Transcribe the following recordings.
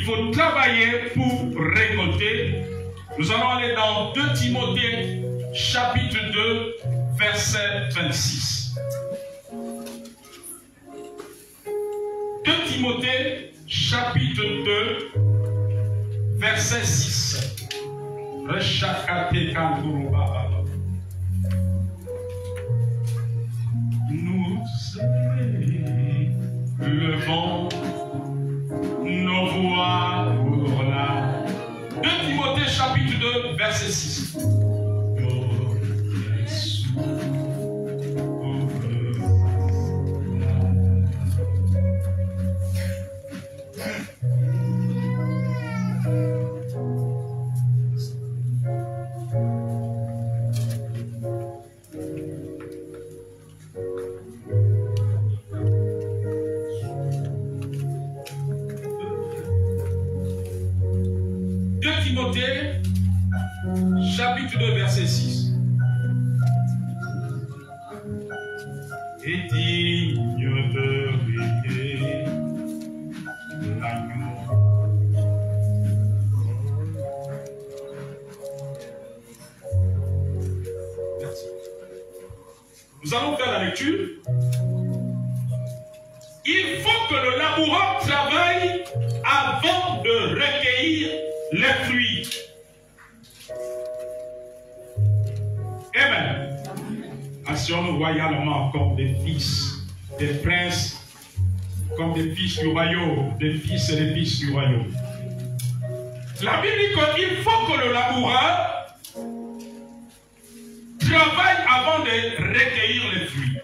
faut travailler pour récolter. Nous allons aller dans 2 Timothée, chapitre 2, verset 26. 2 Timothée, chapitre 2, verset 6. Nous levons nos voix pour la. 2 Timothée chapitre 2 verset 6. Timothée, chapitre 2, verset 6. Et digne de briller l'agneau. Merci. Nous allons faire la lecture. Il faut que le laboureur travaille avant de recueillir les fruits. Amen. Asseyons-nous royalement comme des fils, des princes, comme des fils du royaume, des fils et des fils du royaume. La Bible dit qu'il faut que le laboureur travaille avant de recueillir les fruits.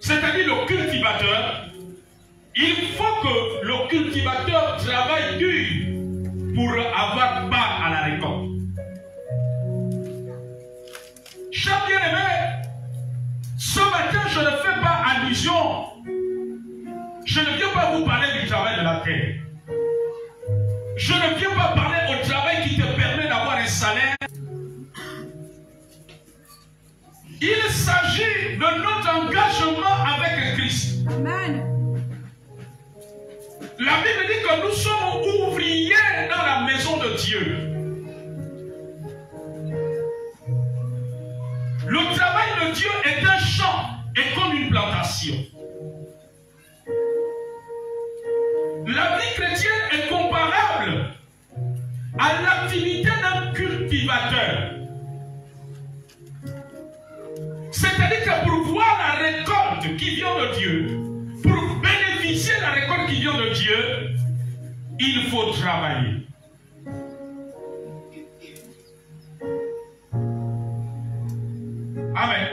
C'est-à-dire le cultivateur. Il faut que le cultivateur travaille dur pour avoir part à la récolte. Chers bien-aimés, ce matin, je ne fais pas allusion. Je ne viens pas vous parler du travail de la terre. Je ne viens pas parler au travail qui te permet d'avoir un salaire. Il s'agit de notre engagement avec Christ. Amen. La Bible dit que nous sommes ouvriers dans la maison de Dieu. Le travail de Dieu est un champ et comme une plantation. La vie chrétienne est comparable à l'activité d'un cultivateur. C'est-à-dire que pour voir la récolte qui vient de Dieu, pour bénéficier de la récolte qui vient de Dieu, il faut travailler. Amen.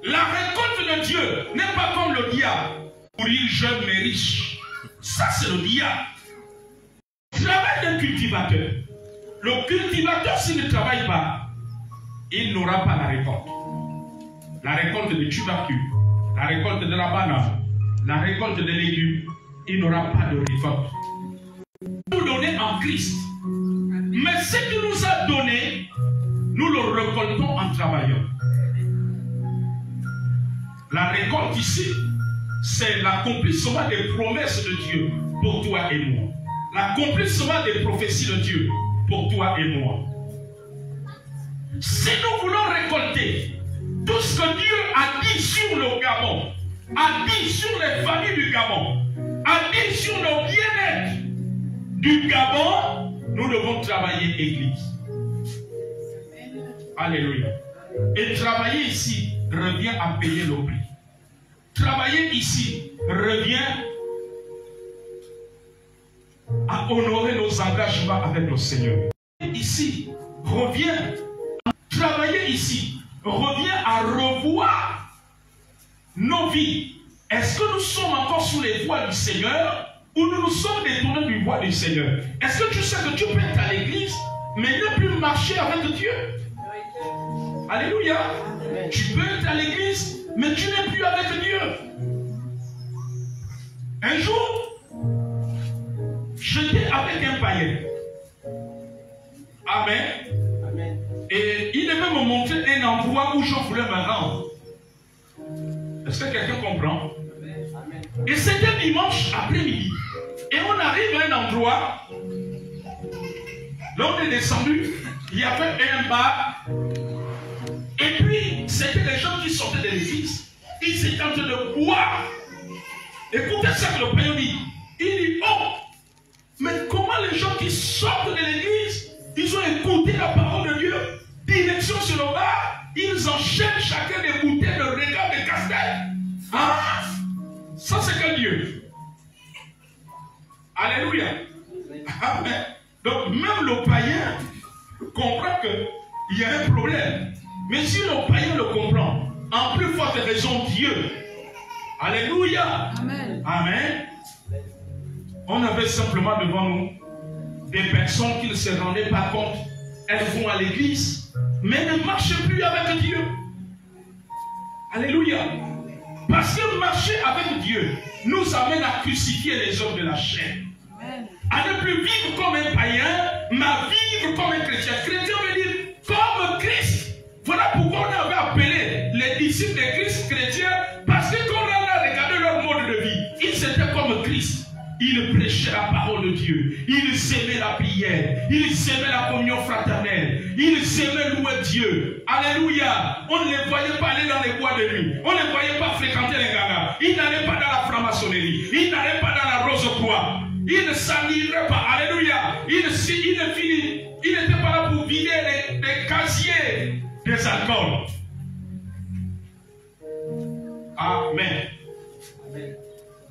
La récolte de Dieu n'est pas comme le diable, mourir jeune mais riche. Ça, c'est le diable. Le travail d'un cultivateur. Le cultivateur, s'il ne travaille pas, il n'aura pas la récolte. La récolte de tubercules, la récolte de la banane, la récolte de légumes, il n'aura pas de récolte. Nous donner en Christ. Mais ce qu'il nous a donné, nous le récoltons en travaillant. La récolte ici, c'est l'accomplissement des promesses de Dieu pour toi et moi. L'accomplissement des prophéties de Dieu pour toi et moi. Si nous voulons récolter tout ce que Dieu a dit sur le Gabon, a dit sur les familles du Gabon, a dit sur le bien-être du Gabon, nous devons travailler Église. Alléluia. Et travailler ici revient à payer le prix. Travailler ici revient à honorer nos engagements avec le Seigneur. Ici revient, travailler ici revient à revoir nos vies. Est-ce que nous sommes encore sous les voies du Seigneur ou nous nous sommes détournés du voie du Seigneur? Est-ce que tu sais que tu peux être à l'église mais ne plus marcher avec Dieu? Alléluia. Tu peux être à l'église mais tu n'es plus avec Dieu. Un jour, j'étais avec un païen. Amen. Amen. Et il devait me montrer un endroit où je voulais me rendre. Est-ce que quelqu'un comprend? Amen. Et c'était dimanche après-midi. Et on arrive à un endroit, là on est descendu, il y avait un bar. Et puis, c'était les gens qui sortaient de l'église. Ils étaient en train de boire. Écoutez ça que le Père dit. Il dit, oh, mais comment les gens qui sortent de l'église, ils ont écouté la parole de Dieu, direction sur le bar, ils enchaînent chacun des bouteilles de regard de castel. Ah, ça c'est quel Dieu? Alléluia. Amen. Donc même le païen comprend qu'il y a un problème. Mais si le païen le comprend, en plus forte raison Dieu. Alléluia. Amen. Amen. On avait simplement devant nous des personnes qui ne se rendaient pas compte. Elles vont à l'église, mais ne marchent plus avec Dieu. Alléluia. Parce que marcher avec Dieu nous amène à crucifier les hommes de la chair. Amen. À ne plus vivre comme un païen, mais à vivre comme un chrétien. Chrétien veut dire comme Christ. Voilà pourquoi on avait appelé les disciples de Christ chrétiens, parce que quand on a regardé leur mode de vie, ils étaient comme Christ. Ils prêchaient la parole de Dieu. Ils aimaient la prière. Ils aimaient la communion fraternelle. Ils aimaient louer Dieu. Alléluia. On ne les voyait pas aller dans les bois de nuit. On ne les voyait pas fréquenter les gagas. Ils n'allaient pas dans la franc-maçonnerie. Ils n'allaient pas dans la rose-croix. Ils ne s'enivraient pas. Alléluia. Ils n'étaient pas là pour vider les casiers des alcools. Amen. Amen.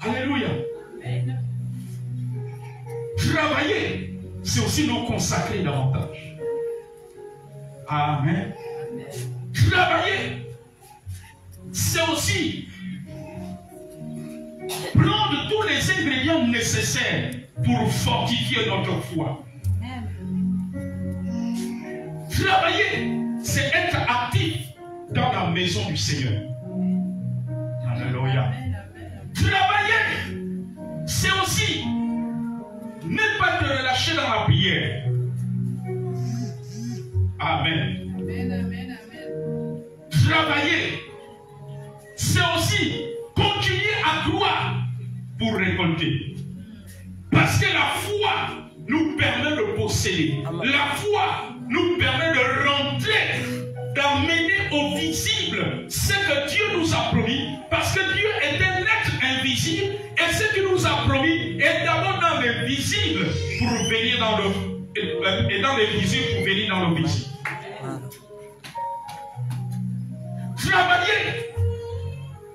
Alléluia. Amen. Travailler, c'est aussi nous consacrer davantage. Amen. Travailler, c'est aussi prendre tous les ingrédients nécessaires pour fortifier notre foi. Travailler, c'est être actif dans la maison du Seigneur. Alléluia. Travailler, c'est aussi ne pas te relâcher dans la prière. Amen. Amen, amen, amen. Travailler, c'est aussi continuer à croire pour récolter. Parce que la foi nous permet de posséder. La foi nous permet de rentrer, d'amener au visible ce que Dieu nous a promis. Parce que Dieu est un être invisible. Et ce qu'il nous a promis est d'abord dans le visible pour venir dans le... Et dans le visible pour venir dans le visible. Travailler,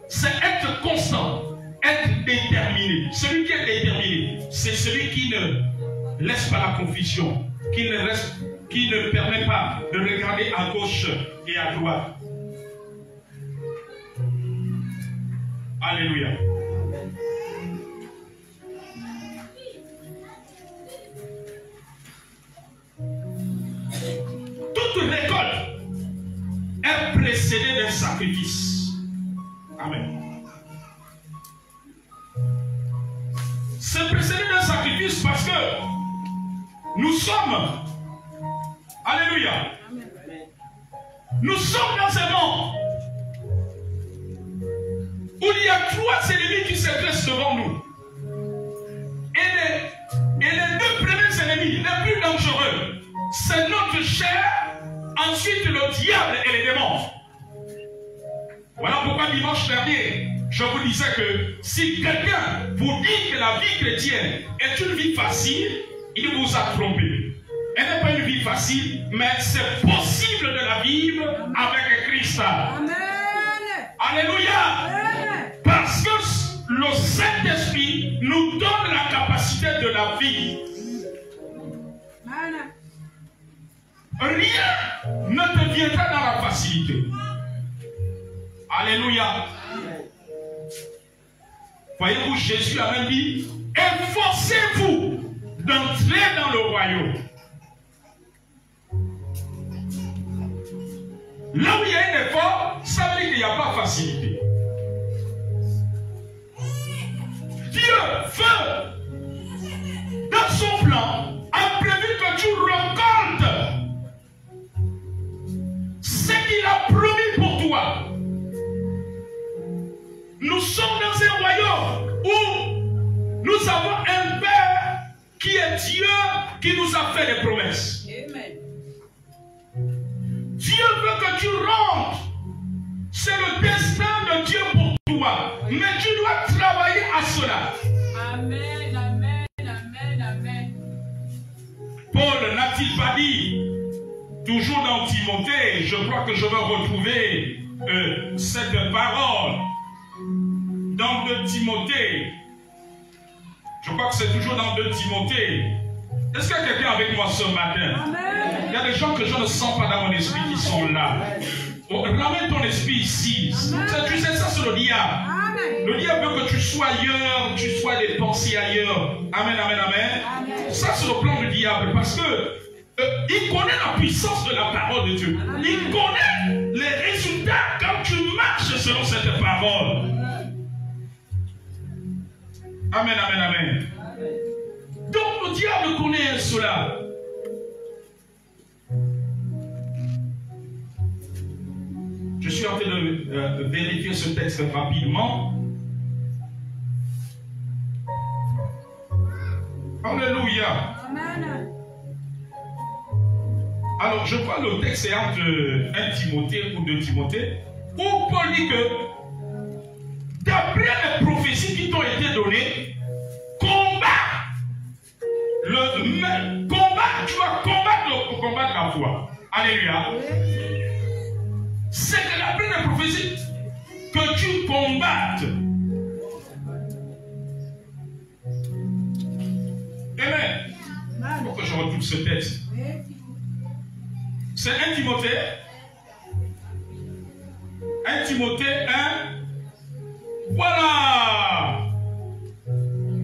c'est être constant, être déterminé. Celui qui est déterminé, c'est celui qui ne laisse pas la confusion, qui ne permet pas de regarder à gauche et à droite. Alléluia. Toute récolte est précédée d'un sacrifice. Amen. C'est précédé d'un sacrifice parce que nous sommes, alléluia, nous sommes dans un monde où il y a trois ennemis qui se dressent devant nous. Et les deux premiers ennemis, les plus dangereux, c'est notre chair, ensuite le diable et les démons. Voilà pourquoi dimanche dernier, je vous disais que si quelqu'un vous dit que la vie chrétienne est une vie facile, il vous a trompé. Elle n'est pas une vie facile, mais c'est possible de la vivre avec Christ. Amen. Alléluia. Amen. Parce que le Saint-Esprit nous donne la capacité de la vie. Amen. Rien ne te viendra dans la facilité. Alléluia. Voyez-vous, Jésus a même dit, efforcez-vous d'entrer dans le royaume. Là où il y a un effort, ça veut dire qu'il n'y a pas de facilité. Dieu veut, dans son plan, a prévu que tu récoltes ce qu'il a promis pour toi. Nous sommes dans un royaume où nous avons un Père qui est Dieu, qui nous a fait des promesses. Amen. Dieu veut que tu rentres. C'est le destin de Dieu pour toi. Mais tu dois travailler à cela. Amen, amen, amen, amen. Paul n'a-t-il pas dit, toujours dans Timothée, je crois que je vais retrouver cette parole dans 2 Timothée. Je crois que c'est toujours dans 2 Timothée. Est-ce qu'il y a quelqu'un avec moi ce matin? Amen. Il y a des gens que je ne sens pas dans mon esprit qui sont là. Oh, ramène ton esprit ici. Tu sais, ça c'est le diable. Amen. Le diable veut que tu sois ailleurs, tu sois des pensées ailleurs. Amen, amen, amen. Amen. Ça c'est le plan du diable parce que il connaît la puissance de la parole de Dieu. Amen. Il connaît les résultats quand tu marches selon cette parole. Amen, amen, amen. Donc le diable connaît cela. Je suis en train de vérifier ce texte rapidement. Alléluia. Amen. Alors, je crois que le texte est entre 1 Timothée ou 2 Timothée, où Paul dit que d'après les prophéties qui t'ont été données, tu vas combattre la foi. Alléluia. C'est que d'après les prophéties que tu combattes. Amen. Il faut que je retrouve ce texte. C'est 1 Timothée. 1 Timothée 1. Voilà.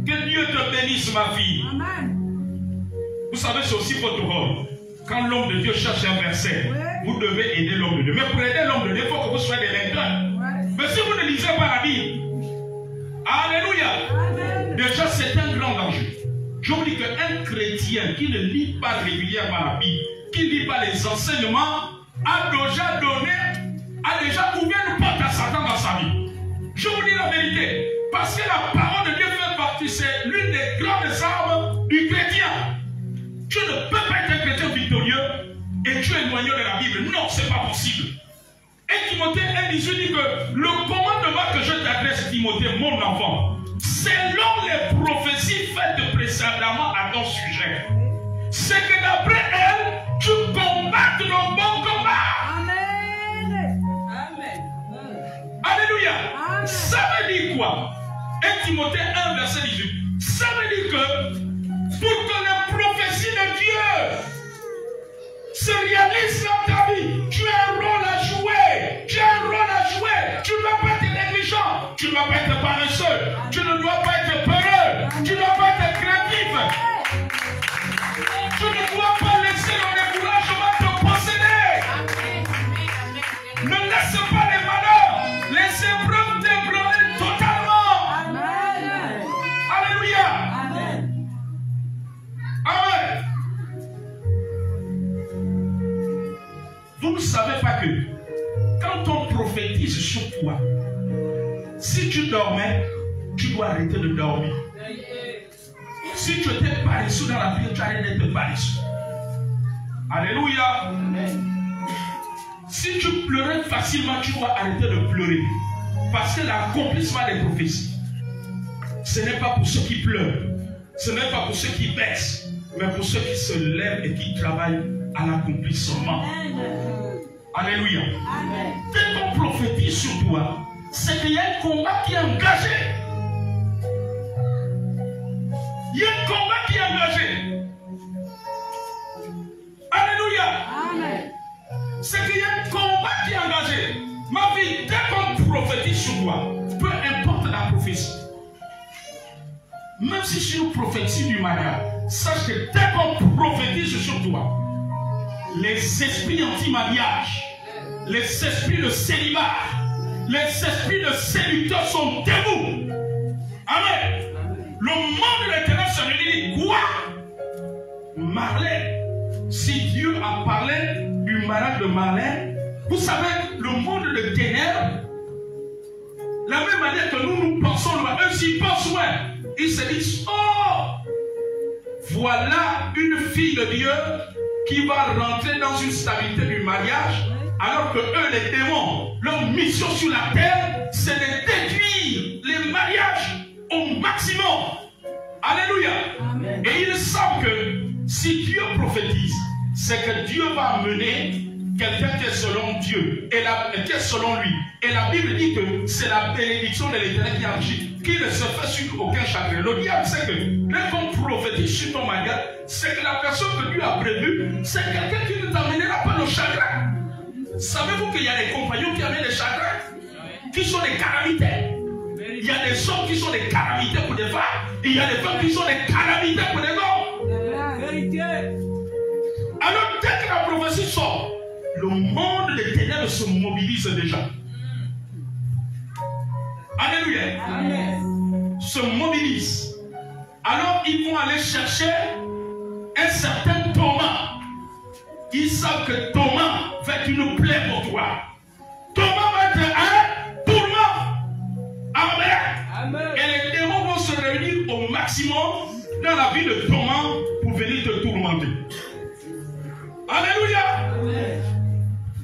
Que Dieu te bénisse, ma fille. Amen. Vous savez, c'est aussi votre rôle. Quand l'homme de Dieu cherche un verset, vous devez aider l'homme de Dieu. Mais pour aider l'homme de Dieu, il faut que vous soyez des lecteurs. Mais si vous ne lisez pas la Bible, alléluia. Amen. Déjà, c'est un grand danger. Je vous dis qu'un chrétien qui ne lit pas régulièrement la Bible, qui ne lit pas les enseignements, a déjà ouvert une porte à Satan dans sa vie. Je vous dis la vérité. Parce que la parole de Dieu fait partie, c'est l'une des grandes armes du chrétien. Tu ne peux pas être un chrétien victorieux et tu es éloigné de la Bible. Non, ce n'est pas possible. Et Timothée 1,18 dit que le commandement que je t'adresse, Timothée, mon enfant, selon les prophéties faites précédemment à ton sujet, c'est que d'après elle, tu combattes le bon combat. Amen. Amen. Alléluia. Amen. Ça veut dire quoi? 1 Timothée 1, verset 18. Ça veut dire que pour que les prophéties de Dieu se réalisent dans ta vie, tu as un rôle à jouer. Tu as un rôle à jouer. Tu ne dois pas être négligent. Tu ne dois pas être paresseux. Tu ne dois pas être peureux. Tu ne dois pas être créatif. Tu ne dois pas laisser le découragement te posséder. Ne laisse pas les malheurs, les épreuves t'ébranler totalement. Amen. Alléluia. Amen. Amen. Vous ne savez pas que quand on prophétise sur toi, si tu dormais, tu dois arrêter de dormir. Si tu étais paresseux dans la prière, tu arrêtes d'être paresseux. Alléluia. Amen. Si tu pleurais facilement, tu dois arrêter de pleurer. Parce que l'accomplissement des prophéties, ce n'est pas pour ceux qui pleurent, ce n'est pas pour ceux qui baissent, mais pour ceux qui se lèvent et qui travaillent à l'accomplissement. Alléluia. Amen. Dès qu'on prophétise sur toi, c'est qu'il y a un combat qui est engagé. Il y a un combat qui est engagé. Alléluia. Amen. C'est qu'il y a un combat qui est engagé. Ma vie, dès qu'on prophétise sur toi, peu importe la prophétie, même si c'est une prophétie du mariage, sache que dès qu'on prophétise sur toi, les esprits anti-mariage, les esprits de célibat, les esprits de séducteurs sont debout. Amen. Le monde de l'éternel se dit quoi? Marlène. Si Dieu a parlé du mariage de Marlène, vous savez, le monde de ténèbres, la même manière que nous pensons loin, eux s'ils pensent loin, ils se disent, oh, voilà une fille de Dieu qui va rentrer dans une stabilité du mariage, alors que eux, les démons, leur mission sur la terre, c'est de détruire les mariages au maximum. Alléluia. Amen. Et ils savent que si Dieu prophétise, c'est que Dieu va amener quelqu'un qui est selon Dieu, et qui est selon lui. Et la Bible dit que c'est la bénédiction de l'Éternel qui agit, qui ne se fait sur aucun chagrin. Le diable sait que dès qu'on prophétise sur ton mariage, c'est que la personne que Dieu a prévue, c'est quelqu'un qui ne t'amènera pas le chagrin. Savez-vous qu'il y a des compagnons qui amènent des chagrins, qui sont des calamités? Il y a des hommes qui sont des calamités pour des femmes, et il y a des femmes qui sont des calamités pour des hommes. Alors dès que la prophétie sort, le monde des ténèbres se mobilise déjà. Alléluia. Amen. Se mobilise. Alors ils vont aller chercher un certain Thomas. Ils savent que Thomas va être une plaie pour toi. Thomas va être un tourment. Amen. Amen. Et les démons vont se réunir au maximum dans la vie de Thomas pour venir te tourmenter. Alléluia. Amen.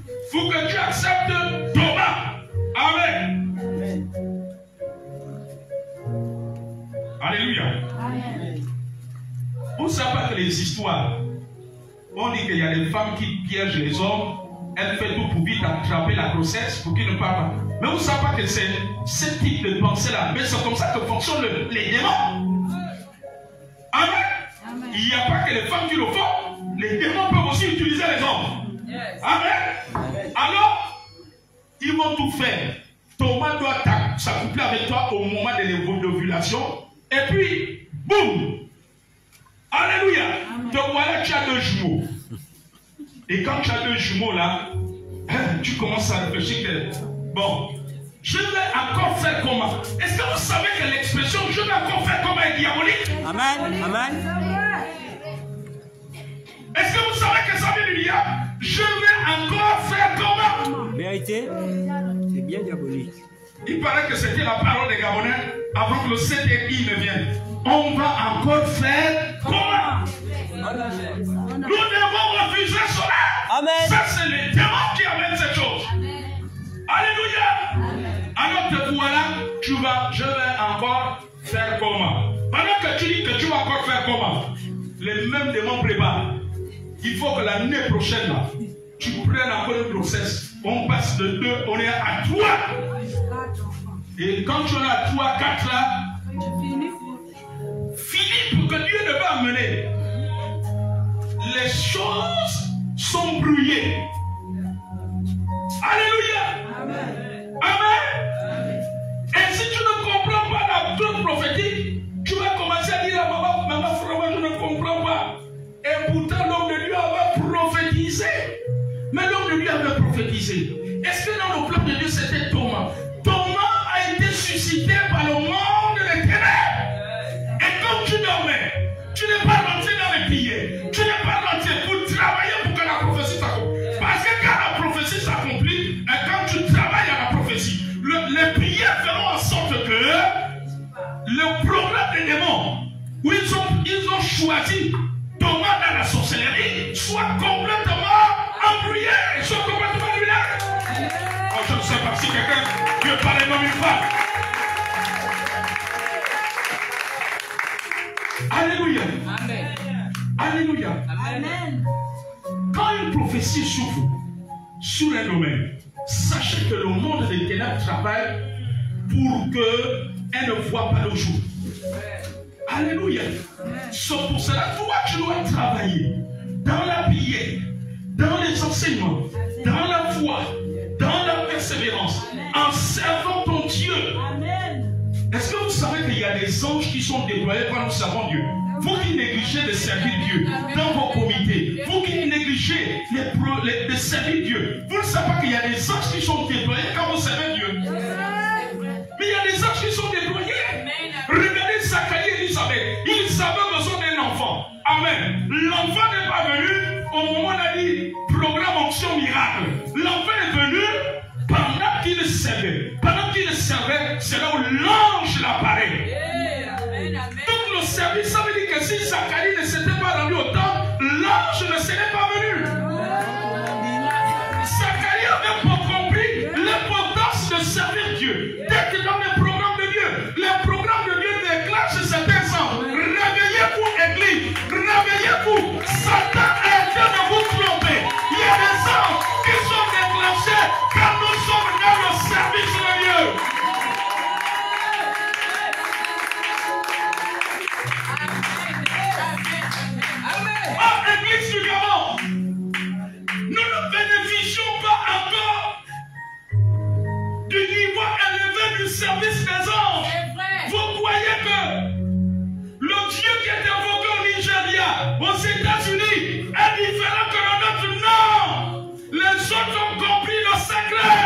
Il faut que tu acceptes Thomas. Amen. Amen. Alléluia. Amen. Vous ne savez pas que les histoires, on dit qu'il y a des femmes qui piègent les hommes, elles font tout pour vite attraper la grossesse pour qu'ils ne parlent pas. Mais vous ne savez pas que c'est ce type de pensée-là. Mais c'est comme ça que fonctionnent les démons. Amen. Amen. Il n'y a pas que les femmes qui le font. Les démons peuvent aussi utiliser les hommes. Yes. Amen. Amen. Alors, ils vont tout faire. Thomas doit s'accoupler avec toi au moment de l'ovulation. Et puis, boum. Alléluia. Amen. Donc voilà, tu as deux jumeaux. Et quand tu as deux jumeaux là, tu commences à réfléchir que, bon, je vais encore faire comment? Est-ce que vous savez que l'expression je vais encore faire comment est diabolique? Amen. Amen. Est-ce que vous savez que ça veut dire je vais encore faire comment? Vérité, c'est bien diabolique. Il paraît que c'était la parole des Gabonais avant que le CDI ne vienne. On va encore faire comment? Nous devons refuser cela. Amen. Ça, c'est les démons qui amènent cette chose. Amen. Alléluia. Amen. Alors te voilà, je vais encore faire comment? Pendant que tu dis que tu vas encore faire comment? Les mêmes démons préparent. Il faut que l'année prochaine, là, tu prennes encore une grossesse. On passe de 2, on est à 3. Et quand tu en as 3, 4 là, fini pour que Dieu ne va amener. Les choses sont brouillées. Alléluia. Amen. Amen. Et si tu ne comprends pas la truc prophétique, tu vas commencer à dire à maman, frère, je ne comprends pas. Et pourtant, l'homme de Dieu avait prophétisé. Mais l'homme de Dieu avait prophétisé. Est-ce que dans le plan de Dieu, c'était Thomas? Thomas a été suscité par le monde des ténèbres. Et comme tu dormais, tu n'es pas rentré dans les prières. Tu n'es pas rentré pour travailler pour que la prophétie s'accomplisse. Parce que quand la prophétie s'accomplit, et quand tu travailles à la prophétie, les prières feront en sorte que le programme des démons, où ils ont choisi Thomas dans la sorcellerie, soit complètement embrouillé, soit complètement annulé. Oh, je ne sais pas si quelqu'un veut parler comme une femme. Alléluia. Amen. Alléluia. Amen. Quand une prophétie s'ouvre sur un domaine, sachez que le monde des ténèbres travaille pour qu'elle ne voit pas le jour. Alléluia. C'est pour cela que toi, tu dois travailler dans la prière, dans les enseignements, dans la foi, dans la persévérance, en servant ton Dieu. Est-ce que vous savez qu'il y a des anges qui sont déployés quand nous servons Dieu? Vous qui négligez de servir Dieu dans vos comités, vous qui négligez de servir Dieu, vous ne savez pas qu'il y a des anges qui sont déployés quand vous servez Dieu? Mais il y a des anges qui sont déployés. Regardez Zacharie et Élisabeth. Ils avaient besoin d'un enfant. Amen. L'enfant n'est pas venu au moment où on a dit programme onction miracle. L'enfant est venu pendant qu'il servait. Pendant qu'il servait, c'est là où l'ange l'apparaît. Donc le service, ça veut dire que si Zacharie ne s'était pas rendu au temple, l'ange ne serait pas venu. Zacharie avait pas compris l'importance de servir Dieu. Dès que dans les programmes de Dieu, les programmes de Dieu déclenchent certains anges. Réveillez-vous, Église, réveillez-vous. Satan est en train de vous tromper. Il y a des anges qui sont déclenchés quand nous sommes dans le service de Dieu. Oh, Église du Gabon, nous ne bénéficions pas encore du niveau élevé du service des anges. Vous croyez que le Dieu qui est invoqué au Nigeria, aux États-Unis, est différent que le nôtre? Non! Les autres ont compris le secret.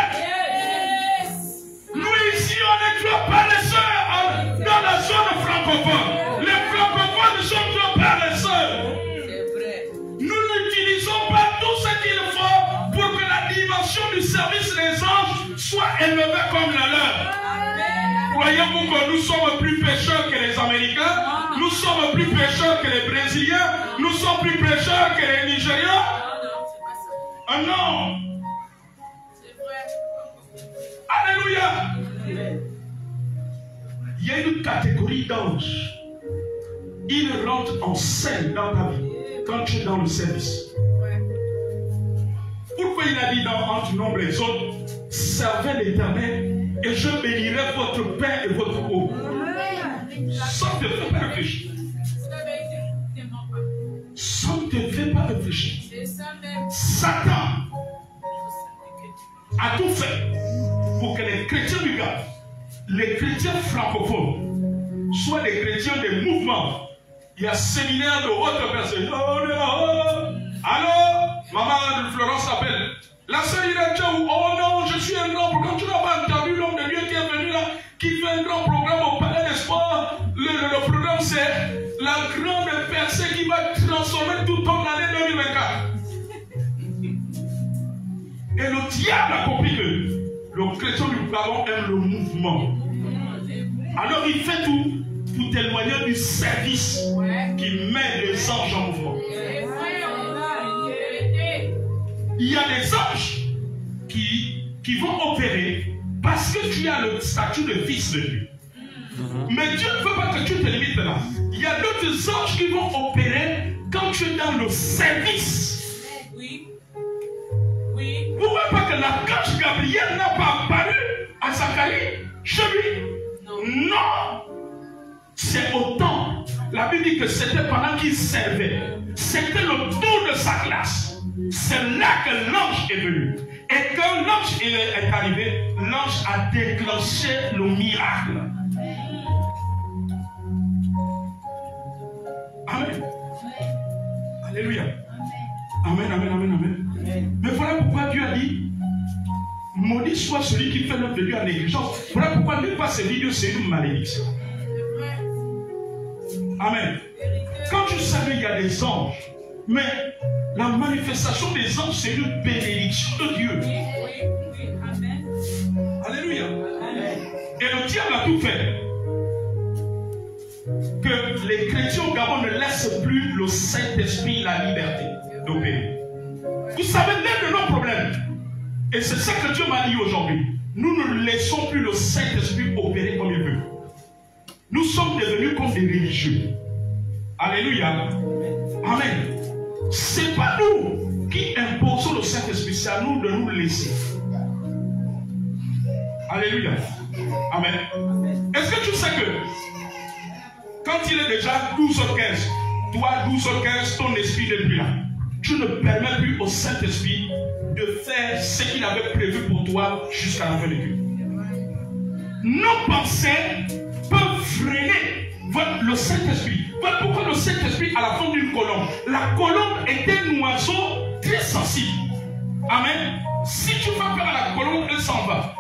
Nous ici, on est trop paresseux dans la zone francophone. Les francophones sont trop paresseux. Nous n'utilisons pas tout ce qu'il faut pour que la dimension du service des anges soit élevée comme la leur. Croyez-vous que nous sommes plus pécheurs que les Américains? Nous sommes plus pécheurs que les Brésiliens? Nous sommes plus pécheurs que les Nigériens? Ah non! Alléluia! Il y a une catégorie d'anges. Ils rentrent en scène dans ta vie quand tu es dans le service. Pourquoi il a dit dans entre nombre les autres, servez l'Éternel et je bénirai votre pain et votre eau. Ça ne te fait pas réfléchir. Ça ne te fait pas réfléchir. Satan a tout fait pour que les chrétiens du Gabon, les chrétiens francophones, soient des chrétiens des mouvements. Il y a un séminaire de haute personne. Allô, maman Florence s'appelle. La sœur Iracha, oh non, je suis un grand programme. Tu n'as pas entendu l'homme de Dieu qui est venu là, qui fait un grand programme au palais des sports. Le programme, c'est la grande percée qui va transformer tout ton année 2024. Et le diable a compris que le chrétien du Gabon aime le mouvement. Alors il fait tout pour t'éloigner du service qui met les anges en mouvement. Il y a des anges qui vont opérer parce que tu as le statut de fils de Dieu. Mais Dieu ne veut pas que tu te limites là. Il y a d'autres anges qui vont opérer quand tu es dans le service. Vous ne voyez pas que l'archange Gabriel n'a pas apparu à Zacharie chez lui? Non. C'est au temple. La Bible dit que c'était pendant qu'il servait. C'était le tour de sa classe. C'est là que l'ange est venu. Et quand l'ange est arrivé, l'ange a déclenché le miracle. Amen. Alléluia. Amen, amen, amen, amen. Mais voilà pourquoi Dieu a dit, maudit soit celui qui fait l'œuvre de Dieu en négligence. Voilà pourquoi ne pas ces vidéos, c'est une malédiction. Amen. Quand tu savais, il y a des anges, mais la manifestation des anges, c'est une bénédiction de Dieu. Alléluia. Et le diable a tout fait que les chrétiens au Gabon ne laissent plus le Saint-Esprit la liberté d'opérer. Vous savez, l'un de nos problèmes, et c'est ça que Dieu m'a dit aujourd'hui, nous ne laissons plus le Saint-Esprit opérer comme il veut. Nous sommes devenus comme des religieux. Alléluia. Amen. Ce n'est pas nous qui imposons le Saint-Esprit, c'est à nous de nous laisser. Alléluia. Amen. Est-ce que tu sais que quand il est déjà 12h15, toi 12h15, ton esprit n'est plus là. Tu ne permets plus au Saint-Esprit de faire ce qu'il avait prévu pour toi jusqu'à la fin de Dieu. Nos pensées peuvent freiner le Saint-Esprit. Voilà pourquoi le Saint-Esprit, à la forme d'une colombe. La colombe est un oiseau très sensible. Amen. Si tu vas faire à la colombe, elle s'en va.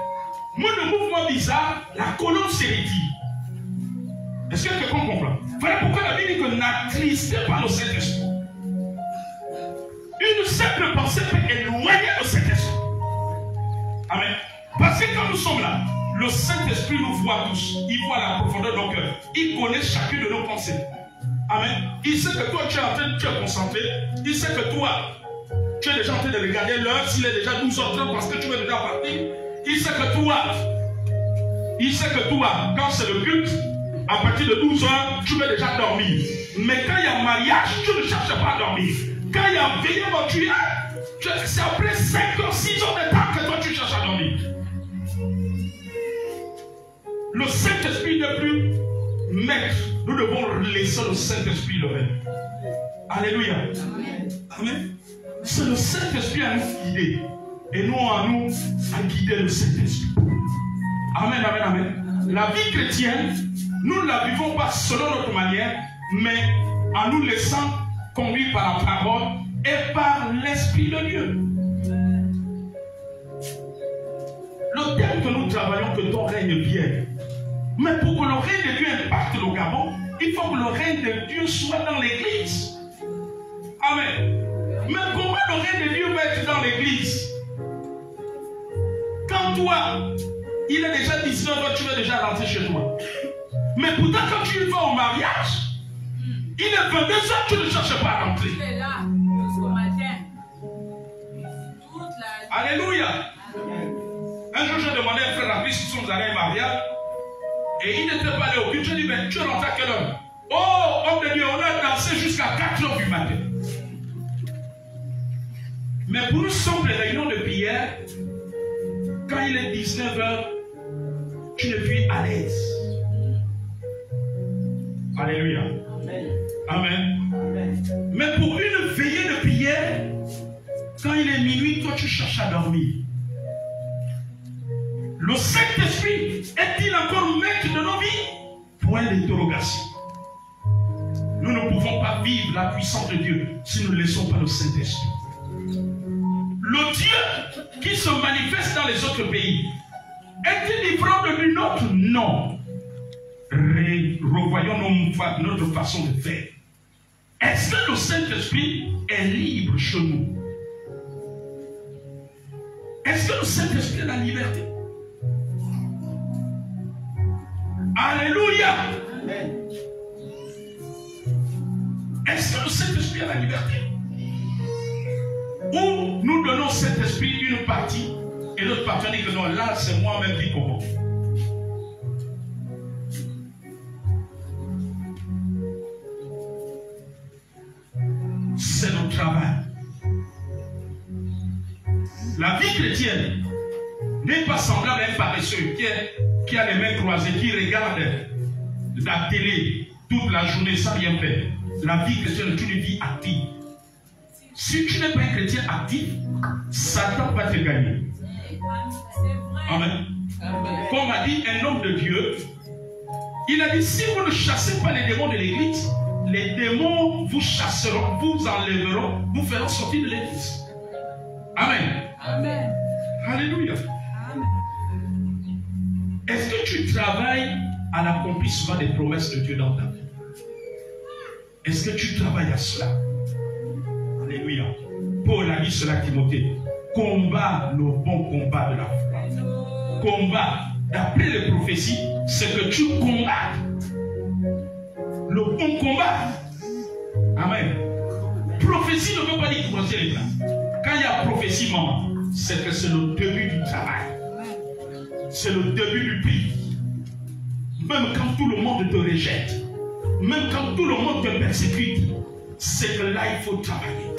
Moi, le mouvement bizarre, la colombe se retire. Est-ce que quelqu'un comprend? Voilà pourquoi la Bible dit que n'attristez pas le Saint-Esprit. Une simple pensée peut éloigner le Saint-Esprit. Amen. Parce que quand nous sommes là, Le Saint-Esprit nous voit tous. Il voit la profondeur de nos cœurs. Il connaît chacune de nos pensées. Amen. Il sait que toi, tu es concentré. Il sait que toi, tu es déjà en train de regarder l'heure. S'il est déjà 12h30 parce que tu veux déjà partir. Il sait que toi, quand c'est le culte, à partir de 12h, tu veux déjà dormir. Mais quand il y a mariage, tu ne cherches pas à dormir. Quand il y a veillée mortuaire, c'est après 5 ou 6 heures de temps que toi tu cherches à dormir. Le Saint-Esprit n'est plus maître. Nous devons laisser le Saint-Esprit le maître. Alléluia. Amen. C'est le Saint-Esprit à nous guider. Et non à nous à guider le Saint-Esprit. Amen, amen, amen. La vie chrétienne, nous ne la vivons pas selon notre manière, mais en nous laissant conduire par la parole et par l'Esprit de Dieu. Le thème que nous travaillons, que ton règne vienne. Mais pour que le règne de Dieu impacte le Gabon, il faut que le règne de Dieu soit dans l'église. Amen. Mais comment le règne de Dieu va être dans l'église? Quand toi, il est déjà 19h, tu veux déjà rentrer chez toi. Mais pourtant, quand tu vas au mariage, il est 22h, tu ne cherches pas à rentrer. Tu es là, jusqu'au matin. Alléluia. Un jour, j'ai demandé à un frère rapide si nous sommes allés à un mariage. Et il n'était pas allé au culte. Je lui ai dit, mais tu es rentré à quelle heure? Oh, homme de Dieu, on a dansé jusqu'à 4h du matin. Mais pour une simple réunion de prière, quand il est 19h, tu n'es plus à l'aise. Alléluia. Amen. Amen. Mais pour une veillée de prière, quand il est minuit, toi tu cherches à dormir. Le Saint-Esprit est-il encore maître de nos vies? Point d'interrogation. Nous ne pouvons pas vivre la puissance de Dieu si nous ne laissons pas le Saint-Esprit. Le Dieu qui se manifeste dans les autres pays est-il différent de lui nôtre? Non. Revoyons notre façon de faire. Est-ce que le Saint-Esprit est libre chez nous? Est-ce que le Saint-Esprit est la liberté? Alléluia. Est-ce que le Saint-Esprit a la liberté? Ou nous donnons au Saint-Esprit une partie et l'autre partie dit que non, là c'est moi-même qui commande. C'est notre travail. La vie chrétienne n'est pas semblable à un paresseux qui a les mains croisées, qui regarde la télé toute la journée sans rien faire. La vie chrétienne est une vie active. Si tu n'es pas un chrétien actif, Satan va te gagner. Amen. Comme a dit un homme de Dieu, il a dit, si vous ne chassez pas les démons de l'église, les démons vous chasseront, vous enlèveront, vous feront sortir de l'église. Amen. Amen. Alléluia. Amen. Est-ce que tu travailles à l'accomplissement des promesses de Dieu dans ta vie? Est-ce que tu travailles à cela? Alléluia. Paul a dit cela à Timothée. Combat le bon combat de la foi. Combat, d'après les prophéties, c'est que tu combats le bon combat. Amen. Prophétie ne veut pas dire croiser les bras. Quand il y a prophétie, maman, c'est que c'est le début du travail. C'est le début du pays. Même quand tout le monde te rejette, même quand tout le monde te persécute, c'est que là il faut travailler.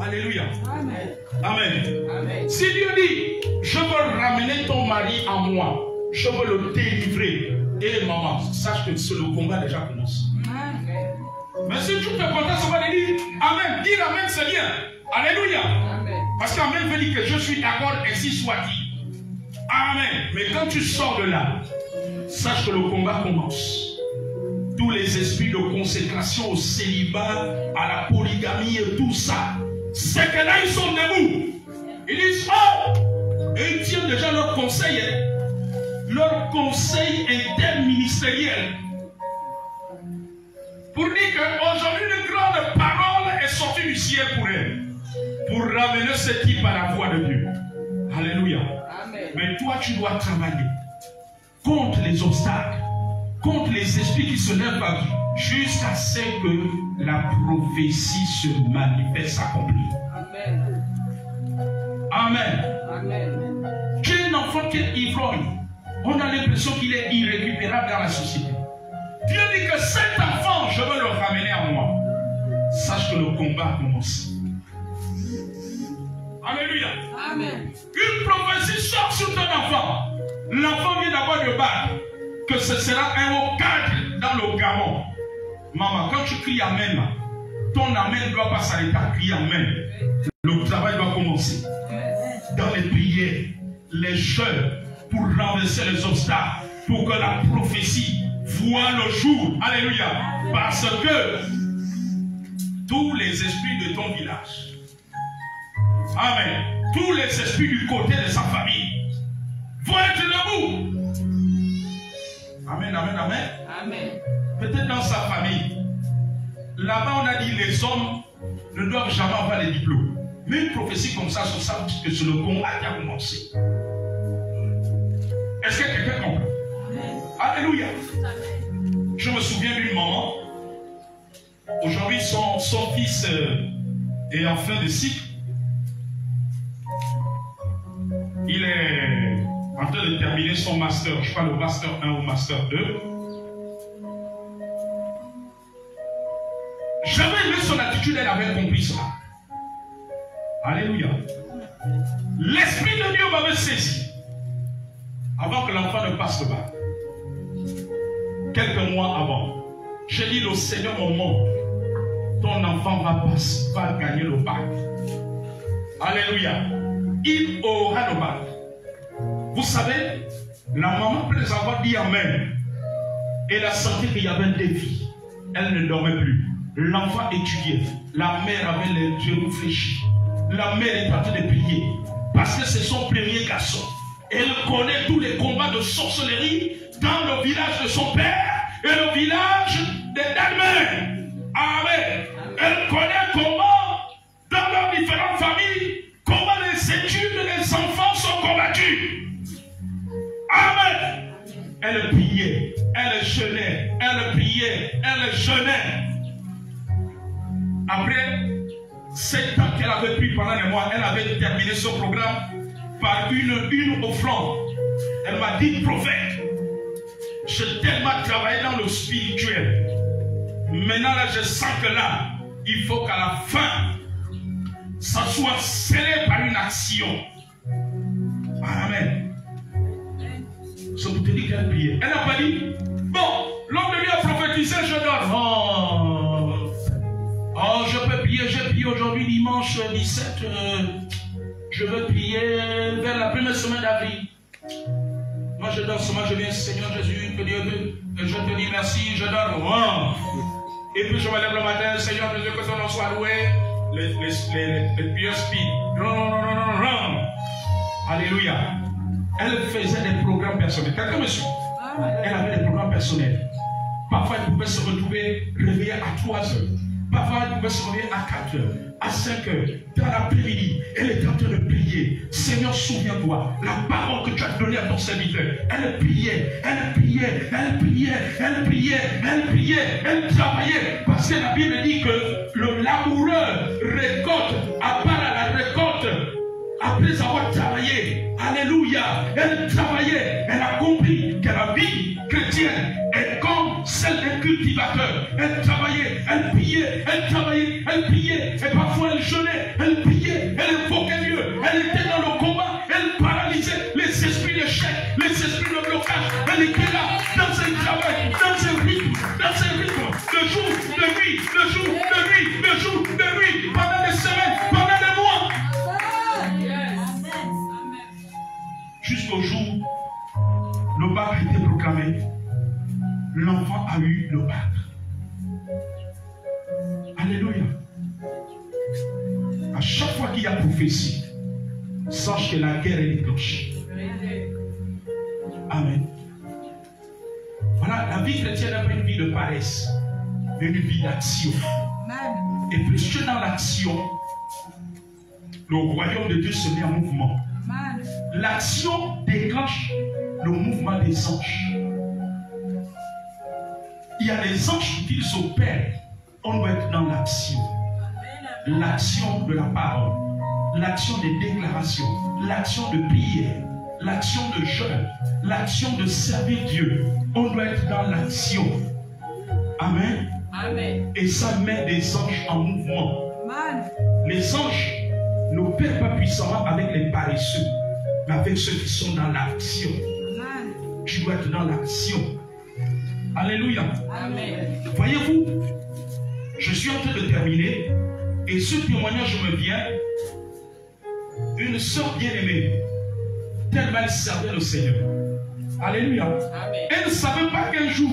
Alléluia. Amen. Amen. Amen. Si Dieu dit, je veux ramener ton mari à moi, je veux le délivrer. Et maman, sache que c'est le combat déjà commencé. Mais si tu te contentes, ça va dire Amen. Dire Amen, c'est bien. Alléluia. Amen. Parce qu'Amen veut dire que je suis d'accord, ainsi soit-il. Amen. Mais quand tu sors de là, sache que le combat commence. Tous les esprits de consécration au célibat, à la polygamie et tout ça, c'est que là ils sont debout. Ils disent oh! Et ils tiennent déjà leur conseil interministériel. Pour dire qu'aujourd'hui une grande parole est sortie du ciel pour elle. Pour ramener ce type à la voix de Dieu. Alléluia. Amen. Mais toi tu dois travailler. contre les obstacles, contre les esprits qui se lèvent à vous, jusqu'à ce que la prophétie se manifeste, s'accomplit. Amen. Amen. Amen. Quel enfant qui est ivrogne, on a l'impression qu'il est irrécupérable dans la société. Dieu dit que cet enfant, je veux le ramener à moi. Sache que le combat commence. Alléluia. Amen. Une prophétie sort sur ton enfant. L'enfant vient d'abord de battre que ce sera un haut cadre dans le gamon. Maman, quand tu cries Amen, là, ton Amen ne doit pas s'arrêter à crier Amen. Le travail doit commencer. Dans les prières, les jeûnes, pour renverser les obstacles, pour que la prophétie voit le jour. Alléluia. Parce que tous les esprits de ton village, amen, tous les esprits du côté de sa famille vont être debout. Amen, amen, amen. Amen. Peut-être dans sa famille, là-bas on a dit les hommes ne doivent jamais avoir les diplômes. Mais une prophétie comme ça, sur ça, que c'est le combat qui a commencé. Est-ce que quelqu'un comprend? Alléluia. Je me souviens d'une maman. Aujourd'hui, son fils est en fin de cycle. Il est en train de terminer son master. Je crois le master 1 ou master 2. J'avais aimé son attitude, elle avait compris ça. Alléluia. L'Esprit de Dieu m'avait saisi avant que l'enfant ne passe le bac. Quelques mois avant, j'ai dit, le Seigneur me montre, ton enfant va gagner le bac. Alléluia. Il aura le bac. Vous savez, la maman, après avoir dit Amen, elle a senti qu'il y avait un défi. Elle ne dormait plus. L'enfant étudiait. La mère avait les yeux fléchis. La mère est en train de prier. Parce que c'est son premier garçon. Elle connaît tous les combats de sorcellerie dans le village de son père et le village de Dalmer. Amen. Elle connaît comment, dans leurs différentes familles, comment les études des enfants sont combattues. Amen. Elle priait, elle jeûnait, elle priait, elle jeûnait. Après 7 ans qu'elle avait pris pendant les mois, elle avait terminé ce programme par une offrande. Elle m'a dit, prophète, j'ai tellement travaillé dans le spirituel. Maintenant, là, je sens que là, il faut qu'à la fin, ça soit scellé par une action. Amen. Ça vous dit qu'elle priait. Elle n'a pas dit, bon, l'homme de Dieu a prophétisé, je dors. Oh, je peux prier, j'ai prié aujourd'hui dimanche 17. Je veux prier vers la première semaine d'avril. Moi je dors seulement, je viens, Seigneur Jésus, que Dieu, je te dis merci, je dors. Oh. Et puis je me lève le matin, Seigneur Jésus, que ton nom soit loué. Les prières speed. Non. Alléluia. Elle faisait des programmes personnels. Quelqu'un me suit? Elle avait des programmes personnels. Parfois elle pouvait se retrouver réveillée à 3 heures. Parfois, elle pouvait se réveiller à 4 heures, à 5 heures, dans l'après-midi. Elle était en train de prier. Seigneur, souviens-toi, la parole que tu as donnée à ton serviteur. Elle priait, elle travaillait. Parce que la Bible dit que le laboureur récolte, à part à la récolte, après avoir travaillé. Alléluia. Elle travaillait. Elle a compris que la vie chrétienne est comme celle d'un cultivateur. Elle travaillait, elle priait, elle travaillait, elle priait. Et parfois elle jeûnait, elle priait, elle invoquait Dieu. Elle était dans le combat, elle paralysait les esprits d'échec, les esprits de blocage. Elle était là, dans un travail, dans un rythme, de jour, de nuit, de jour, de nuit, de jour, de nuit, pendant des semaines, pendant des mois. Jusqu'au jour, le bac a été proclamé. L'enfant a eu le bac. Alléluia. À chaque fois qu'il y a prophétie, sache que la guerre est déclenchée. Amen. Voilà, la vie chrétienne n'est pas une vie de paresse, mais une vie d'action. Et plus que dans l'action, le royaume de Dieu se met en mouvement. L'action déclenche le mouvement des anges. Il y a des anges qui opèrent. On doit être dans l'action. L'action de la parole, l'action des déclarations, l'action de prière, l'action de jeûne, l'action de servir Dieu. On doit être dans l'action. Amen. Amen. Et ça met des anges en mouvement. Amen. Les anges n'opèrent pas puissamment avec les paresseux, mais avec ceux qui sont dans l'action. Amen. Tu dois être dans l'action. Alléluia. Amen. Voyez-vous, je suis en train de terminer et ce témoignage me vient d'une sœur bien-aimée, tellement elle servait le Seigneur. Alléluia. Amen. Elle ne savait pas qu'un jour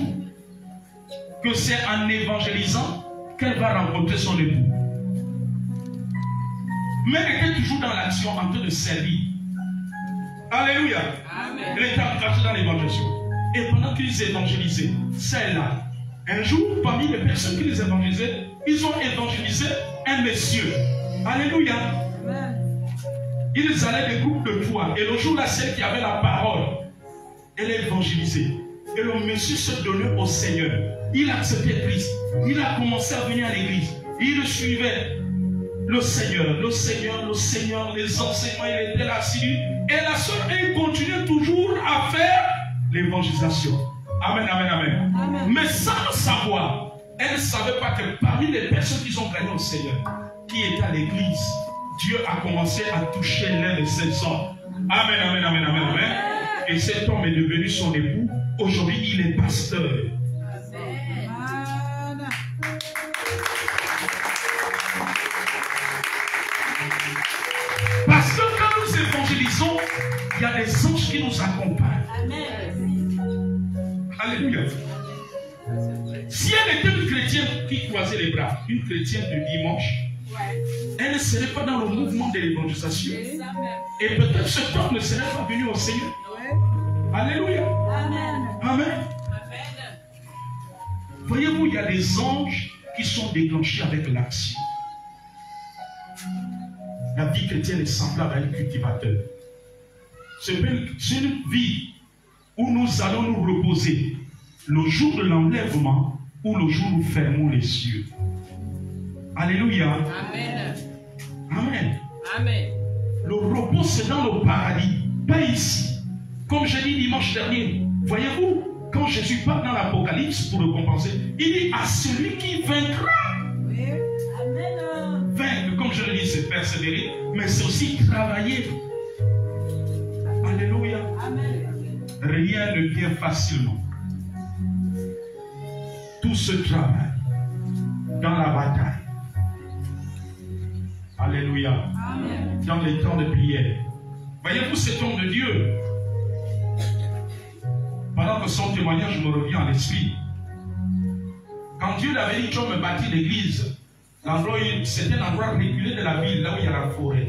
que c'est en évangélisant qu'elle va rencontrer son époux. Mais elle était toujours dans l'action en train de servir. Alléluia. Amen. Elle était engagée dans l'évangélisation. Et pendant qu'ils évangélisaient, celle-là, un jour, parmi les personnes qui les évangélisaient, ils ont évangélisé un monsieur. Alléluia. Amen. Ils allaient des groupes de 3. Et le jour-là, celle qui avait la parole, elle est évangélisée. Et le monsieur se donnait au Seigneur. Il acceptait Christ. Il a commencé à venir à l'église. Il suivait le Seigneur, le Seigneur, le Seigneur, les enseignements, il était là assidu. Et la soeur, elle continue toujours à faire l'évangélisation. Amen, amen, amen, Amen. Mais sans le savoir, elle ne savait pas que parmi les personnes qui ont gagné au Seigneur, qui étaient à l'église, Dieu a commencé à toucher l'un de ses hommes. Amen, amen, amen, amen, amen. Et cet homme est devenu son époux. Aujourd'hui, il est pasteur. Amen. Parce que quand nous évangélisons, il y a des anges qui nous accompagnent. Amen. Alléluia. Si elle était une chrétienne qui croisait les bras, une chrétienne de dimanche, elle ne serait pas dans le mouvement de l'évangélisation. Et peut-être ce temps ne serait pas venu au Seigneur. Alléluia. Amen. Amen. Voyez-vous, il y a des anges qui sont déclenchés avec l'action. La vie chrétienne est semblable à un cultivateur. C'est une vie où nous allons nous reposer le jour de l'enlèvement ou le jour où nous fermons les yeux. Alléluia. Amen. Amen. Amen. Le repos, c'est dans le paradis, pas ici. Comme j'ai dit dimanche dernier, voyez-vous, quand Jésus parle dans l'Apocalypse pour le compenser, il dit à celui qui vaincra. Oui. Amen. Vaincre, comme je le dis, c'est persévérer, mais c'est aussi travailler. Alléluia. Amen. Rien ne vient facilement. Tout se travaille dans la bataille. Alléluia. Amen. Dans les temps de prière. Voyez-vous cet homme de Dieu, pendant que son témoignage me revient à l'esprit, quand Dieu l'avait dit, tu vas me bâtir l'église, l'endroit, c'était un endroit reculé de la ville, là où il y a la forêt.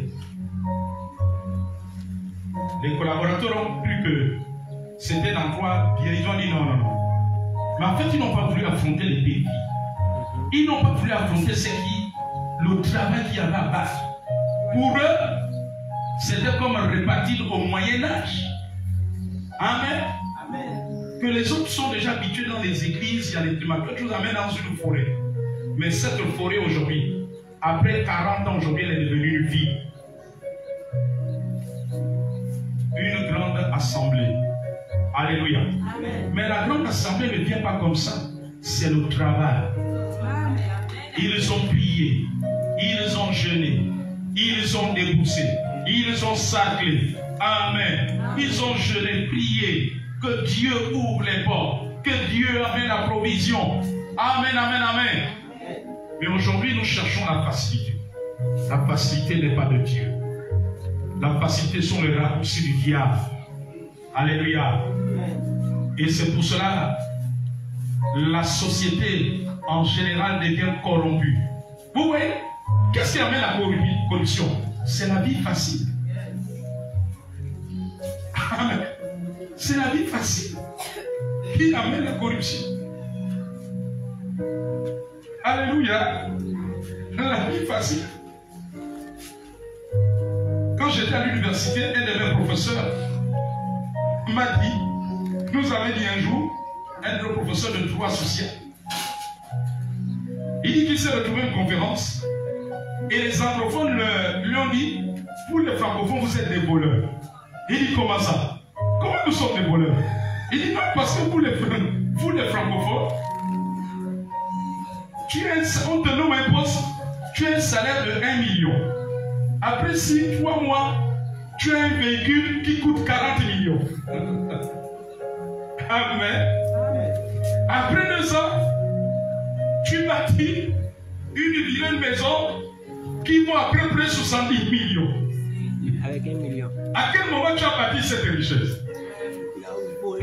Les collaborateurs ont cru que c'était un endroit bien, ils ont dit non, non, non. Mais en fait, ils n'ont pas voulu affronter les défis. Ils n'ont pas voulu affronter le travail qu'il y avait à battre. Pour eux, c'était comme répartir au Moyen-Âge. Amen. Amen. Que les autres sont déjà habitués dans les églises, il y a les climatures, je vous amène dans une forêt. Mais cette forêt aujourd'hui, après 40 ans aujourd'hui, elle est devenue une ville. Une grande assemblée. Alléluia. Amen. Mais la grande assemblée ne vient pas comme ça. C'est le travail. Amen. Ils ont prié, ils ont jeûné, ils ont déboussé, ils ont sacré. Amen. Ils ont jeûné, prié. Que Dieu ouvre les portes. Que Dieu amène la provision. Amen, amen, amen. Mais aujourd'hui, nous cherchons la facilité. La facilité n'est pas de Dieu. La facilité sont les raccourcis du diable. Alléluia. Et c'est pour cela la société en général devient corrompue. Vous voyez, qu'est-ce qui amène la corruption? C'est la vie facile. Amen. C'est la vie facile qui amène la corruption. Alléluia. La vie facile. Quand j'étais à l'université, un de mes professeurs m'a dit, nous avait dit un jour, un de nos professeurs de droit social, il dit qu'il s'est retrouvé à une conférence et les anglophones lui ont dit, vous les francophones, vous êtes des voleurs. Il dit, comment ça? Comment nous sommes des voleurs? Il dit, non, parce que vous les francophones, on te nomme un poste, tu as un salaire de 1 million. Après 3 mois, tu as un véhicule qui coûte 40 millions. Amen. Après 2 ans, tu bâtis une vilaine maison qui vaut à peu près 70 millions. Avec 1 million. À quel moment tu as bâti cette richesse?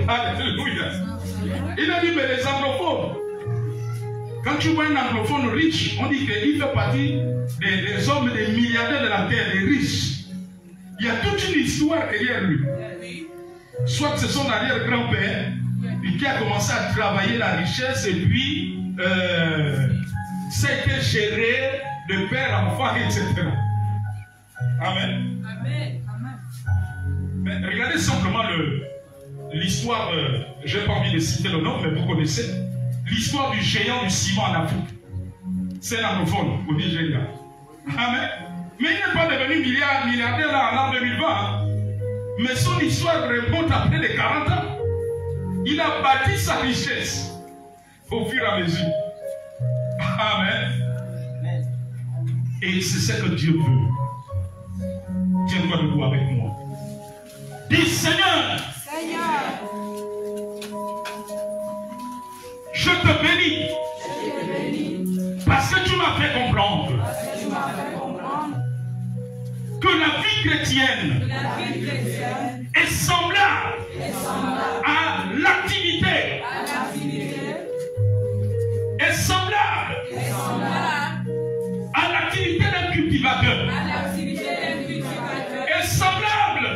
Alléluia. Il a dit, mais les anglophones, quand tu vois un anglophone riche, on dit qu'il fait partie des hommes, des milliardaires de la terre, des riches. Il y a toute une histoire derrière lui. Soit c'est son arrière-grand-père qui a commencé à travailler la richesse et puis ça a été géré de père en enfant, etc. Amen. Amen. Mais regardez simplement l'histoire, je n'ai pas envie de citer le nom, mais vous connaissez, l'histoire du géant du ciment en Afrique. C'est l'anglophone, au Nigeria. Amen. Mais il n'est pas devenu milliardaire là, en l'an 2020. Hein. Mais son histoire remonte à près de 40 ans. Il a bâti sa richesse au fur et à mesure. Amen. Et c'est ce que Dieu veut. Tiens-toi debout avec moi. Dis Seigneur, je te bénis parce que tu m'as fait comprendre que la vie chrétienne est semblable à l'activité, est semblable à l'activité d'un cultivateur, est semblable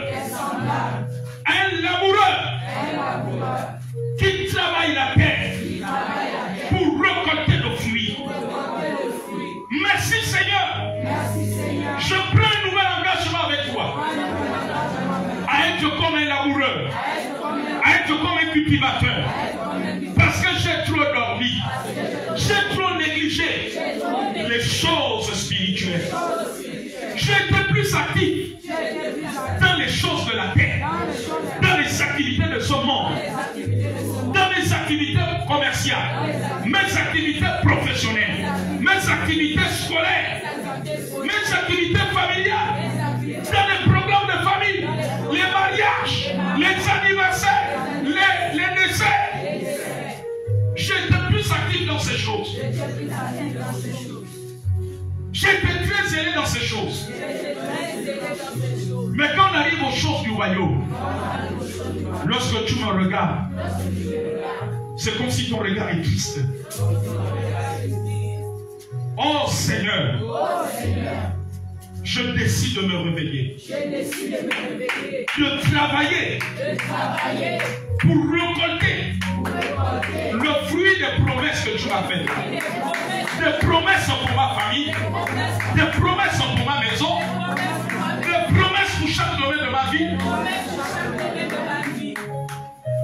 à un laboureur qui travaille la terre pour récolter le fruit. Merci Seigneur. Je prends un nouvel engagement avec toi. À être comme un laboureur, à être comme un cultivateur. Parce que j'ai trop dormi, j'ai trop négligé les choses spirituelles. J'ai été plus actif dans les choses de la terre, dans les activités de ce monde, dans mes activités commerciales, mes activités professionnelles, mes activités scolaires, mes activités familiales, dans les programmes de famille, les mariages, les anniversaires, les décès. J'étais plus actif dans ces choses. J'étais très zélé dans ces choses. Mais quand on arrive aux choses du royaume, lorsque tu me regardes, c'est comme si ton regard est triste. Oh Seigneur, je décide de me réveiller, de travailler pour récolter le fruit des promesses que tu m'as faites. Des promesses pour ma famille, des promesses pour ma maison, des promesses pour chaque domaine de ma vie,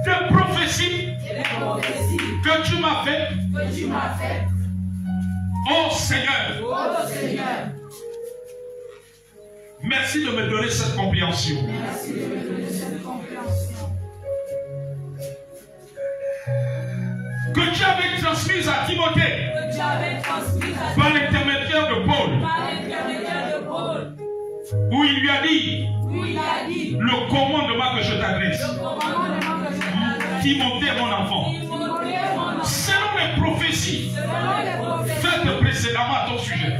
des prophéties que tu m'as faites. Oh Seigneur, merci de me donner cette compréhension. Que tu avais transmise à Timothée par l'intermédiaire de Paul, où il lui a dit le commandement que je t'adresse. Timothée, mon enfant, selon les prophéties faites précédemment à ton sujet,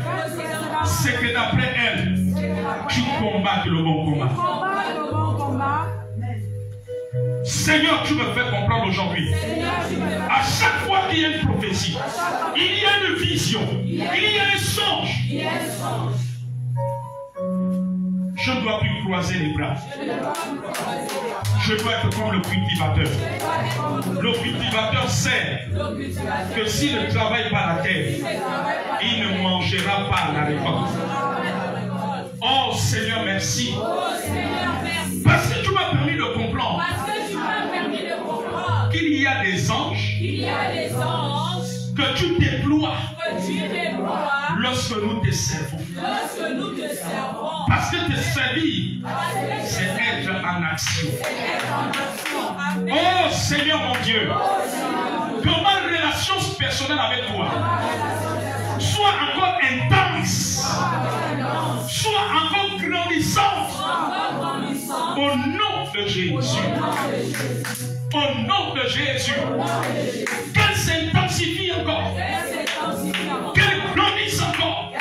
c'est que d'après elles, tu combattes le bon combat. Seigneur, tu me fais comprendre aujourd'hui. À chaque fois qu'il y a une prophétie, il y a une vision, il y a un songe. Je ne dois plus croiser les bras. Je dois être comme le cultivateur. Le cultivateur sait que s'il ne travaille pas la terre, il ne mangera pas la récolte. Oh Seigneur, merci. Parce que tu m'as permis de comprendre des anges Il y a des anges que tu déploies que tu déploies lorsque nous te servons. lorsque nous te servons. Parce que te servir, Parce que c'est être en action. être en action. Amen. Oh Seigneur mon Dieu, que ma relation personnelle avec toi soit encore intense, soit encore grandissante. Au nom de Jésus. Au nom de Jésus. Qu'elle s'intensifie encore. Qu'elle grandisse encore.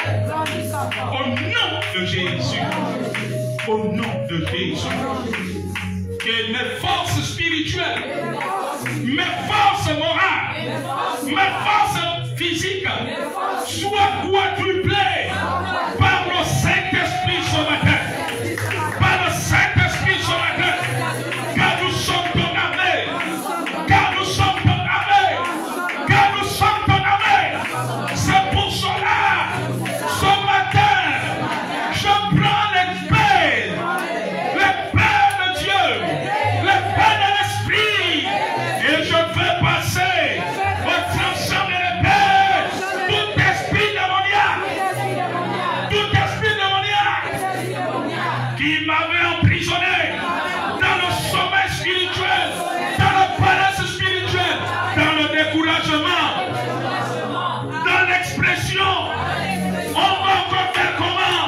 Au nom de Jésus. Au nom de Jésus. Que mes forces spirituelles, mes forces morales, mes forces physiques soient quadruplées par le Saint-Esprit ce matin. Par le Saint-Esprit ce matin. Car nous sommes ton armée. Car nous sommes ton armée. Car nous sommes ton armée. C'est pour cela, ce matin, je prends les paix de Dieu, les paix de l'Esprit, et je fais passer au transcendant de l'épée tout esprit démoniaque, qui m'avait emprisonné dans le sommeil spirituel, dans le paresse spirituel, dans le découragement, dans l'expression. On va encore faire comment?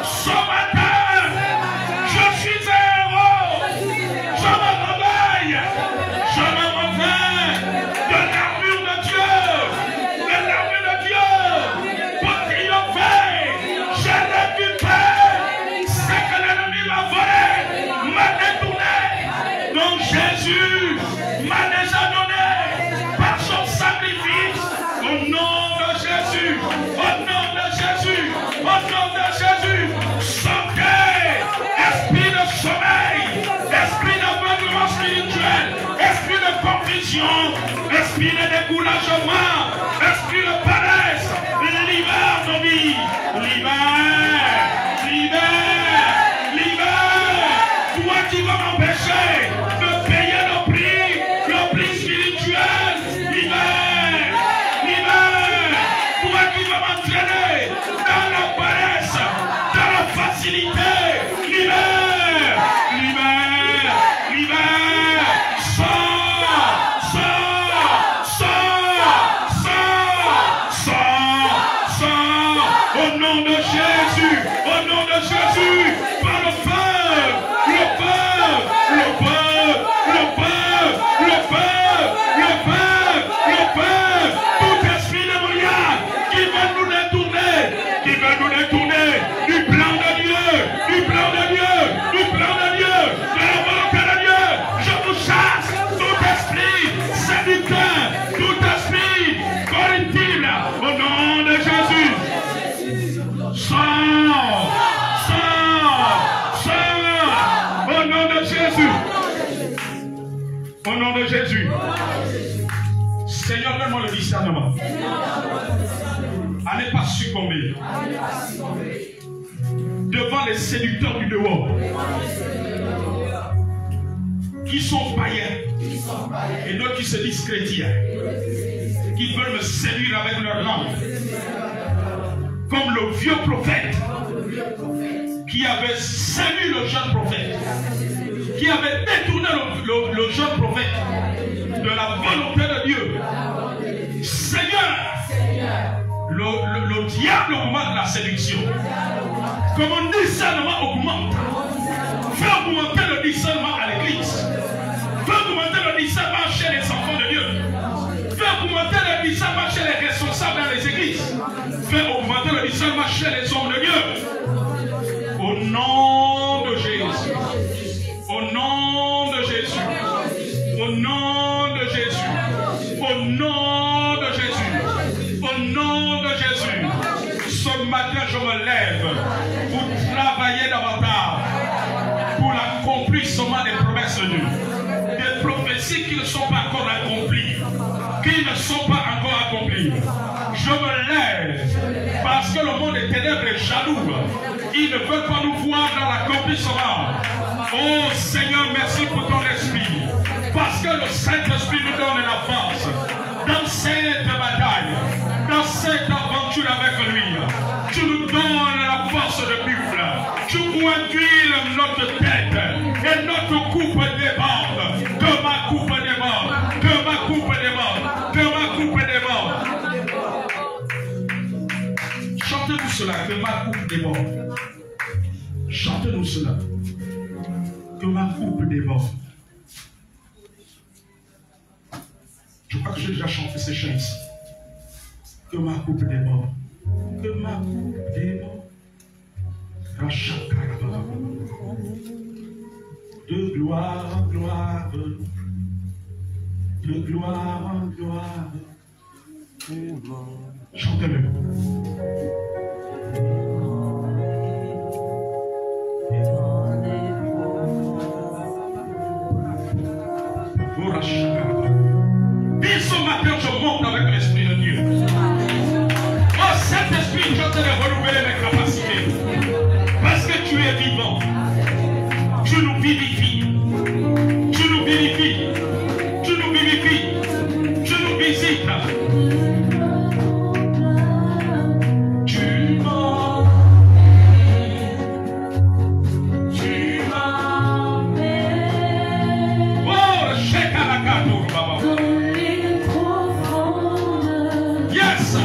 Ce matin, je suis un héros. Je me réveille. Je me réveille de l'armure de Dieu. De l'armure de Dieu. Pour triompher, j'ai récupéré ce que l'ennemi m'a volé, m'a détourné. Donc Jésus m'a déjà donné par son sacrifice. Au nom de Jésus. Au nom de Jésus. Au nom de Jésus. Sortez, esprit de sommeil, esprit d'aveuglement spirituel, esprit de confusion, esprit de découragement, esprit de paresse, libère nos vies, libère, libère, libère, toi qui vas m'empêcher de payer le prix spirituel, libère, libère, toi qui vas m'entraîner dans la paresse, dans la facilité, libère, libère, libère, sors, sors, sors, sors, sors, sors, au nom de Jésus, au nom de Jésus, par le feu, le feu, le feu, le feu, le feu, le feu, le feu, tout esprit démoniaque qui veut nous détourner, qui veut nous détourner du plan de Dieu, du plan de Dieu, du plan de Dieu, de la volonté de Dieu. Je vous chasse tout esprit séducteur, tout esprit corruptible, au nom de Jésus. Sors, sors, sors, au nom de Jésus. Au nom de Jésus. Seigneur, donne-moi le discernement. À ne pas succomber devant les séducteurs du dehors qui sont païens et d'autres qui se disent chrétiens, qui veulent me séduire avec leur langue, comme le vieux prophète qui avait séduit le jeune prophète, qui avait détourné le jeune prophète de la volonté de Dieu. Seigneur, le diable augmente la séduction. Que mon discernement augmente. Fais augmenter le discernement à l'église. Fais augmenter le discernement chez les enfants de Dieu. Fais augmenter le discernement chez les responsables dans les églises. Fais augmenter le discernement chez les hommes de Dieu. Au nom de Jésus. Au nom de Jésus. Au nom de Jésus. Au nom de Jésus. Au nom de Jésus. Ce matin, je me lève pour travailler davantage pour l'accomplissement des promesses de Dieu. Des prophéties qui ne sont pas encore accomplies. Qui ne sont pas encore accomplies. Je me lève parce que le monde des ténèbres est jaloux. Ils ne veulent pas nous voir dans l'accomplissement. Oh Seigneur, merci pour ton esprit. Parce que le Saint-Esprit nous donne déborde. Je crois que j'ai déjà chanté ces chants ici. Que ma coupe déborde. Que ma coupe déborde. De gloire en gloire. De gloire en gloire. Chantez-le. Dis ce matin, je monte avec l'Esprit de Dieu. Oh Saint-Esprit, je te renouveler mes capacités. Parce que tu es vivant. Tu nous vivifies. Tu nous vivifies. Tu nous vivifies. Tu nous visites. Tu m'emmènes. Oh, Shekalakado, Baba. Yes.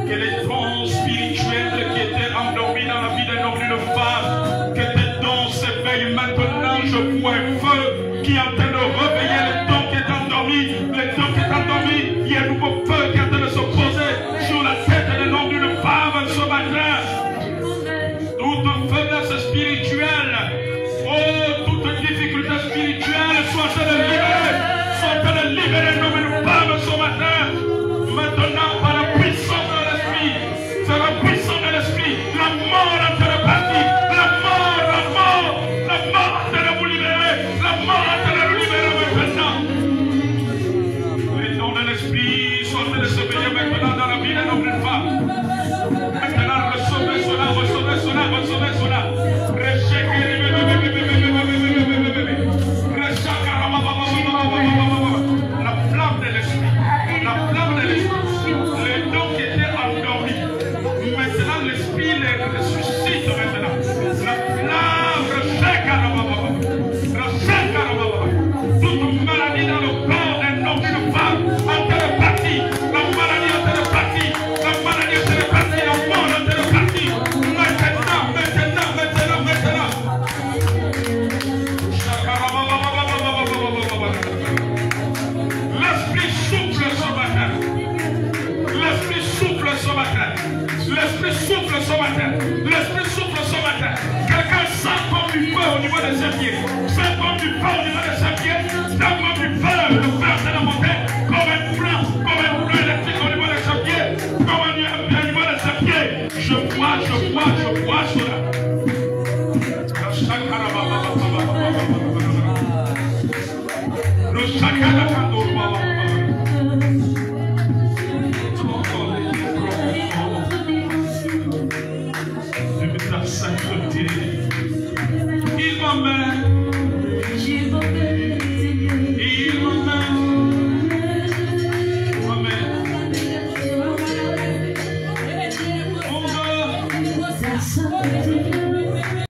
que les dons spirituels qui étaient endormis dans la vie d'un homme, d'une femme, que tes dons s'éveillent maintenant. Je vois un feu qui est en train de réveiller les dons qui étaient endormis, les dons qui étaient endormis. Il y a un nouveau feu qui est en train de se poser sur la tête d'un homme, d'une femme ce matin. Toute faiblesse spirituelle, oh, toute difficulté spirituelle, soit de libérer, soit de libérer l'homme et une femme ce matin. Maintenant, par la puissance de l'esprit, c'est la puissance de l'esprit, la mort est en train de partir, la mort est en train de vous libérer, la mort est en train de vous libérer maintenant. Les dons de l'esprit sont en train de se veiller maintenant dans la vie d'un homme et d'une femme. Maintenant, recevez cela, recevez cela, recevez cela. La flamme de l'esprit, la flamme de l'esprit, les dons qui étaient endormis, maintenant l'esprit les ressuscite maintenant. La flamme, toute maladie dans le corps d'un homme, d'une femme, en train de partir, la maladie en train de partir, la maladie en train de partir, la mort en train de partir, maintenant. L'esprit souffle ce matin. L'esprit souffle ce matin. L'esprit souffle ce matin. L'esprit souffle ce matin. Quelqu'un sent comme du feu au niveau de ses pieds. Sent comme du feu au niveau de ses pieds. Sent comme du feu. Le feu c'est la montée. Comme un courant électrique au niveau de ses pieds. Comme un niveau de ses pieds. Je vois cela. Le chakra